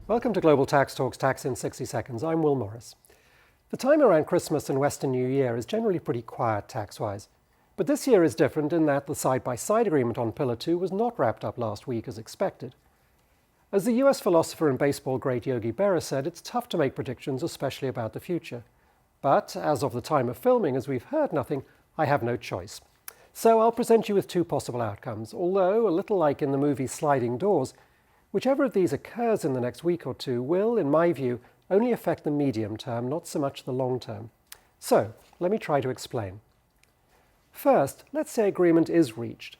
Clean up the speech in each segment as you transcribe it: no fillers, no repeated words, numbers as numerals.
Welcome to Global Tax Talks, Tax in 60 Seconds. I'm Will Morris. The time around Christmas and Western New Year is generally pretty quiet tax-wise. But this year is different in that the side-by-side agreement on Pillar 2 was not wrapped up last week as expected. As the US philosopher and baseball great Yogi Berra said, it's tough to make predictions, especially about the future. But as of the time of filming, as we've heard nothing, I have no choice. So I'll present you with two possible outcomes, although, a little like in the movie Sliding Doors, whichever of these occurs in the next week or two will, in my view, only affect the medium term, not so much the long term. So, let me try to explain. First, let's say agreement is reached.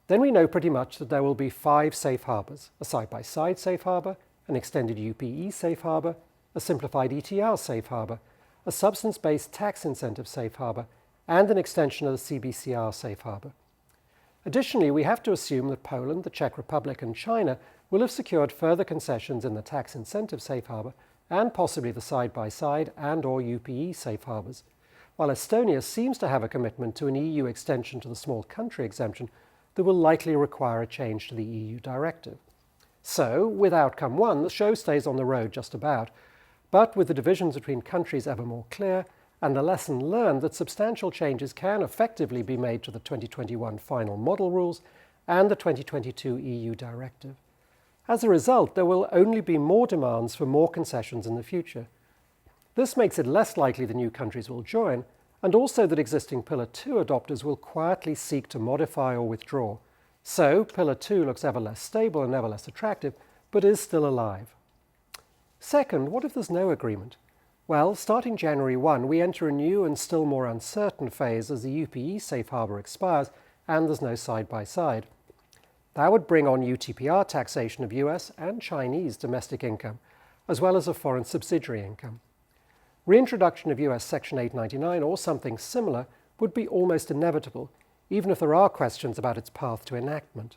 Then we know pretty much that there will be 5 safe harbors: a side-by-side safe harbor, an extended UPE safe harbor, a simplified ETR safe harbor, a substance-based tax incentive safe harbor, and an extension of the CBCR safe harbor. Additionally, we have to assume that Poland, the Czech Republic, and China will have secured further concessions in the tax incentive safe harbor and possibly the side-by-side and/or UPE safe harbors, while Estonia seems to have a commitment to an EU extension to the small country exemption that will likely require a change to the EU directive. So, with outcome 1, the show stays on the road just about, but with the divisions between countries ever more clear, and the lesson learned that substantial changes can effectively be made to the 2021 final model rules and the 2022 EU directive. As a result, there will only be more demands for more concessions in the future. This makes it less likely the new countries will join, and also that existing Pillar 2 adopters will quietly seek to modify or withdraw. So, Pillar 2 looks ever less stable and ever less attractive, but is still alive. Second, what if there's no agreement? Well, starting January 1, we enter a new and still more uncertain phase as the UPE safe harbor expires and there's no side-by-side. That would bring on UTPR taxation of US and Chinese domestic income, as well as of foreign subsidiary income. Reintroduction of US Section 899 or something similar would be almost inevitable, even if there are questions about its path to enactment.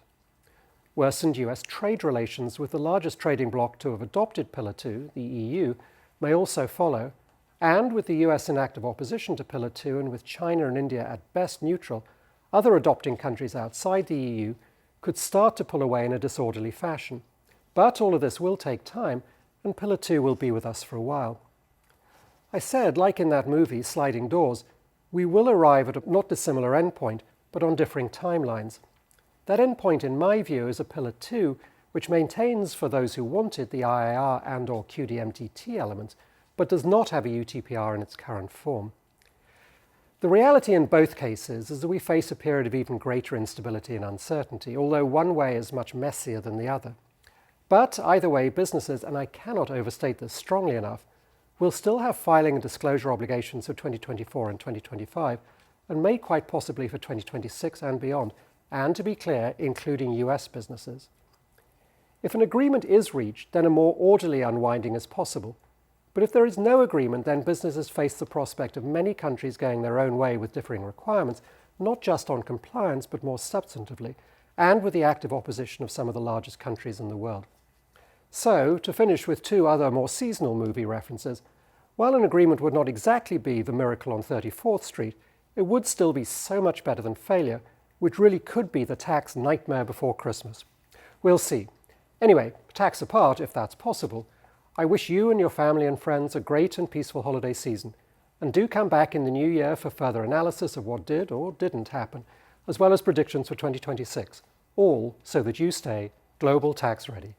Worsened US trade relations with the largest trading bloc to have adopted Pillar 2, the EU, may also follow, and with the US in active opposition to Pillar 2 and with China and India at best neutral, other adopting countries outside the EU could start to pull away in a disorderly fashion. But all of this will take time, and Pillar 2 will be with us for a while. I said, like in that movie, Sliding Doors, we will arrive at a not dissimilar endpoint, but on differing timelines. That endpoint, in my view, is a Pillar 2, which maintains for those who wanted the IIR and/or QDMTT elements, but does not have a UTPR in its current form. The reality in both cases is that we face a period of even greater instability and uncertainty, although one way is much messier than the other. But either way, businesses, and I cannot overstate this strongly enough, will still have filing and disclosure obligations for 2024 and 2025, and may quite possibly for 2026 and beyond, and to be clear, including US businesses. If an agreement is reached, then a more orderly unwinding is possible. But if there is no agreement, then businesses face the prospect of many countries going their own way with differing requirements, not just on compliance, but more substantively, and with the active opposition of some of the largest countries in the world. So, to finish with 2 other more seasonal movie references, while an agreement would not exactly be the miracle on 34th Street, it would still be so much better than failure, which really could be the tax nightmare before Christmas. We'll see. Anyway, tax apart, if that's possible, I wish you and your family and friends a great and peaceful holiday season, and do come back in the new year for further analysis of what did or didn't happen, as well as predictions for 2026, all so that you stay global tax ready.